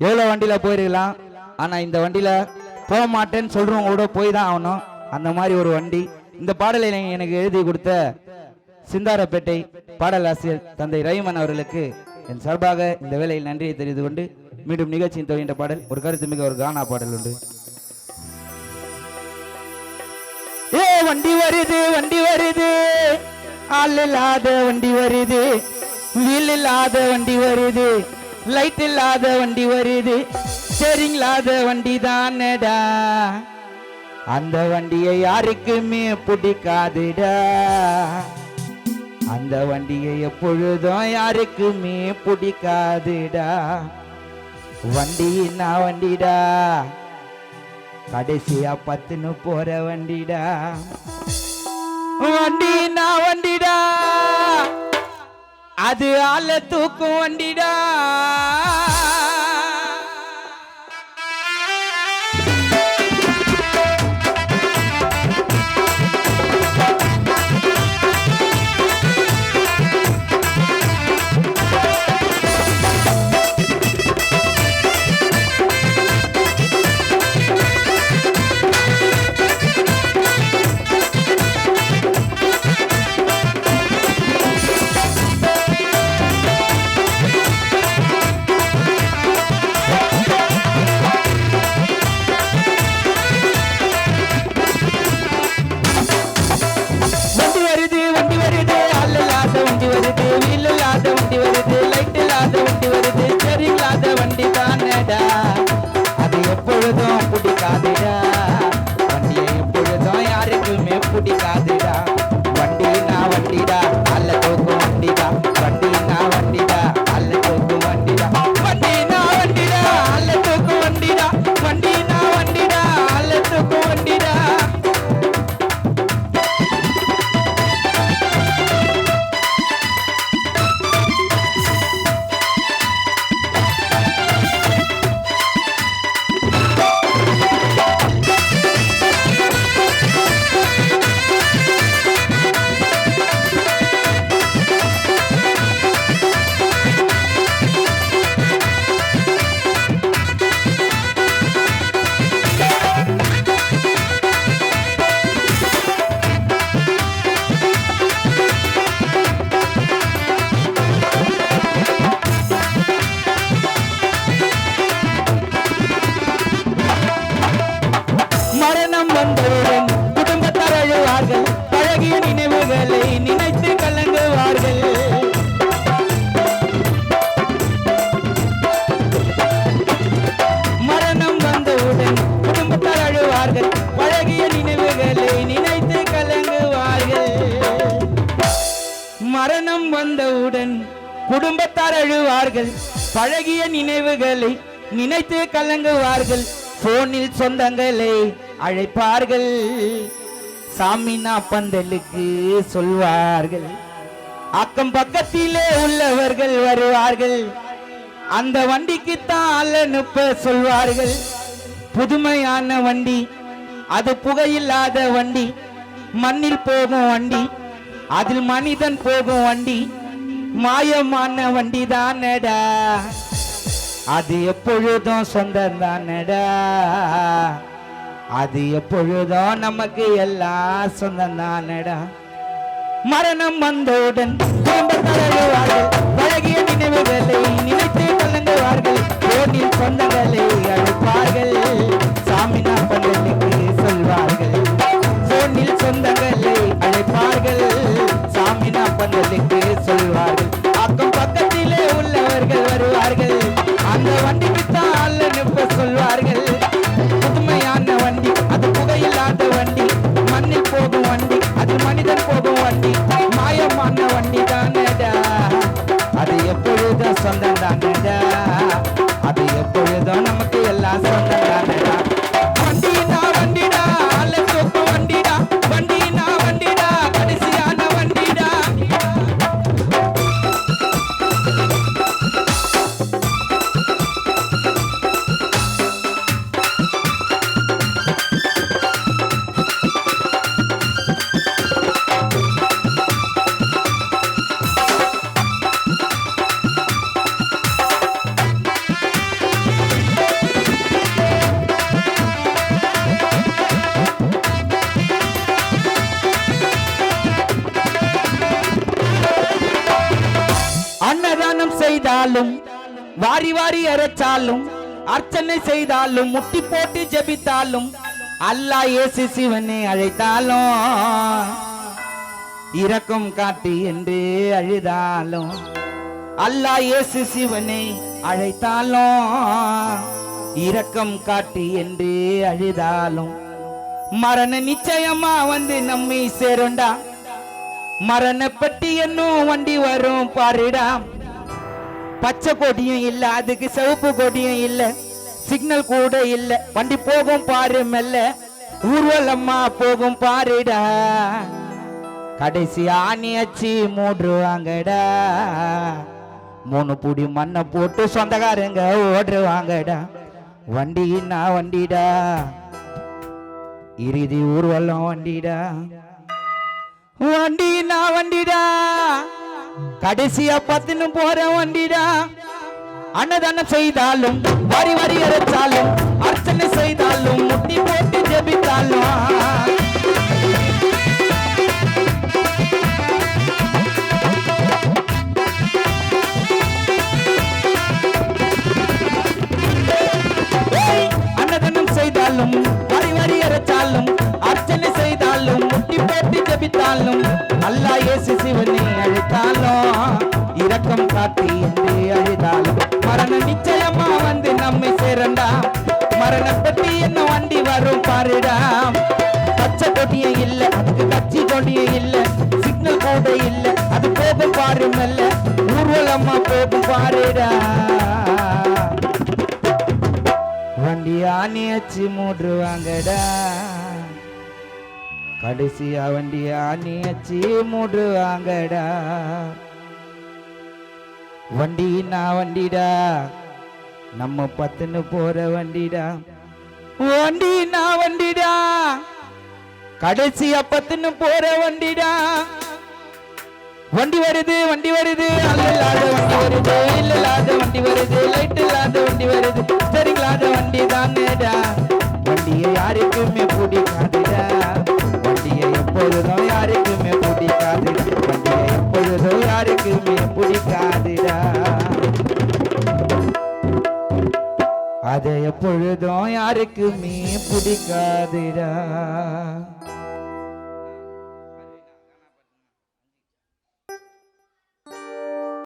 எவ்வளோ வண்டியில் போயிருக்கலாம். ஆனால் இந்த வண்டியில் போக மாட்டேன்னு சொல்கிறவங்க கூட போய் தான் ஆகணும். அந்த மாதிரி ஒரு வண்டி. இந்த பாடலை எனக்கு எழுதி கொடுத்த சிந்தாரப்பேட்டை பாடலாசிரியர் தந்தை ரஹீமன் அவர்களுக்கு என் சார்பாக இந்த வேளையில் நன்றியை தெரிந்து கொண்டு மீண்டும் நிகழ்ச்சியின் தொடங்கிய பாடல் ஒரு கருத்து மிக ஒரு கானா பாடல் உண்டு. ஏ வண்டி வருது வண்டி வருது, ஆள் இல்லாத வண்டி வருது, வீல் இல்லாத வண்டி வருது, லைட் இல்லாத வண்டி வருது, ஸ்டீரிங் இல்லாத வண்டி தானடா. அந்த வண்டியை யாருக்குமே பிடிக்காதுடா. அந்த வண்டியை எப்பொழுதும் யாருக்குமே பிடிக்காதுடா. வண்டினா வண்டிடா, கடைசியா பத்துன்னு போற வண்டிடா. வண்டினா வண்டிடா, அது ஆள தூக்கும் வண்டிடா. அது எப்பொழுதும் பிடிக்காதுடா. வண்டியை எப்பொழுதும் யாருக்குமே பிடிக்காதுடா. வண்டினா வண்டிடா, அல்ல தூக்கும் வண்டிடா. வண்டினா வண்டிடா, அல்ல தூக்கும் வண்டிடா. வண்டினா வண்டிடா, அல்ல தூக்கும் வண்டிடா. வண்டினா வண்டிடா, அல்ல தூக்கும் வண்டிடா. மரணம் வந்தவுடன் குடும்பத்தார் அழுவார்கள், பழகிய நினைவுகளை நினைத்து கலங்குவார்கள். மரணம் வந்தவுடன் குடும்பத்தார் அழுவார்கள், பழகிய நினைவுகளை நினைத்து கலங்குவார்கள். மரணம் வந்தவுடன் குடும்பத்தார் அழுவார்கள், பழகிய நினைவுகளை நினைத்து கலங்குவார்கள். போனில் சொந்தங்களை அழைப்பார்கள், சாமினா பந்தலுக்கு சொல்வார்கள். அக்கம் பக்கத்திலே உள்ளவர்கள் வருவார்கள், அந்த வண்டிக்கு தான் அனுப்ப சொல்வார்கள். புதுமையான வண்டி, அது புகையில்லாத வண்டி, மண்ணில் போகும் வண்டி, அதில் மனிதன் போகும் வண்டி, மாயமான வண்டி தானடா. அது எப்பொழுதும் சொந்தம் தானடா. அது எப்பொழுதும் நமக்கு எல்லாம் சொந்தம் தானடா. மரணம் வந்தவுடன் குடும்பத்தார்கள் பழகிய நினைவுகளை நினைத்து கலங்குவார்கள். போனில் சொந்தங்களை அழைப்பார்கள், சாமினா பந்தலுக்கு சொல்வார்கள். போனில் சொந்தங்களை அழைப்பார்கள், சாமினா பந்தலுக்கு சொல்வார்கள். அக்கம் பக்கத்திலே உள்ளவர்கள் வருவார்கள், அந்த வண்டிக்கு தான் அனுப்ப சொல்வார்கள். புதுமையான வண்டி, அது புகையில்லாத வண்டி, மண்ணில் போகும் வண்டி, அது மனிதன் போகும் வண்டி, மாயமான வண்டி தானடா. அது எப்பொழுதும் சொந்தம் தானடா. அது எப்பொழுதும் நமக்கு எல்லாம் சொந்தம் தானடா. வண்டினா வண்டிடா, அல்ல தூக்கும் வண்டிடா. வண்டினா வண்டிடா, கடைசியான வண்டிடா. அன்னதானம் செய்தாலும் வாரி வாரி அரைச்சாலும் அர்ச்சனை செய்தாலும் முட்டி போட்டு ஜெபித்தாலும் அல்லாஹ் இயேசு சிவனை அழைத்தாலும் இரக்கம் காட்டி என்று அழுதாலும் அல்லாஹ் இயேசு சிவனை அழைத்தாலும் இரக்கம் காட்டி என்று அழுதாலும் மரண நிச்சயமா வந்து நம்மை சேருண்டா மரண பட்டி என்னும் வண்டி வரும் பாருடா பச்சை கொடியும் இல்ல அதுக்கு சிவப்பு கொடியும் இல்ல சிக்னல் கூட இல்ல வண்டி போகும் பாரு மெல்ல ஊர்வலம்மா போகும் பாருடா கடைசி ஆணி அச்சி மூடுவாங்கடா 3 புடி மண்ணை போட்டு சொந்தக்காரங்க ஓடுவாங்கடா வண்டின்னா வண்டிடா இறுதி ஊர்வலம் வண்டிடா வண்டினா வண்டிடா கடைசியா பத்துன்னு போற வண்டிடா அன்னதானம் செய்தாலும் வரி வரி அரைச்சாலும் அர்ச்சனை செய்தாலும் முட்டி போட்டு ஜெபித்தாலும் அன்னதானம் செய்தாலும் வரி வரி அரைச்சாலும் அர்ச்சனை செய்தாலும் முட்டி போட்டு ஜெபித்தாலும் அல்லாஹ் இயேசு சிவனை அழைத்தாலும் இரக்கம் காட்டி என்று அழுதாலும் மரண நிச்சயமா வந்து நம்மை சேரண்டா மரண பற்றி என்ன வண்டி வரும் பாருடா பச்சை கொடியே இல்ல அதுக்கு கட்சி கொடியே இல்ல சிக்னல் கூட இல்ல அது போகும் பாரு மெல்ல ஊர்வலம்மா போகும் பாருடா வண்டி ஆணி அச்சு மூடுவாங்கடா கடைசியா வண்டி ஆணி அச்சு மூடுவாங்கடா வண்டினா வண்டிடா நம்ம பத்துன்னு போற வண்டிடா வண்டினா வண்டிடா கடைசியா பத்துன்னு போற வண்டிடா வண்டி வருது அல்லல்லாத வண்டி வருது இல்லல்லாத வண்டி வருது லைட் இல்லாத வண்டி வருது ஸ்டீரிங் இல்லாத வண்டி தானேடா வண்டியை யாருக்குமே பிடிக்காதுடா வண்டியை எப்பொழுதும் யாருக்குமே பிடிக்காது வண்டியை எப்பொழுதும் யாருக்குமே பிடிக்காதுடா அதை எப்பொழுதும் யாருக்குமே பிடிக்காதுடா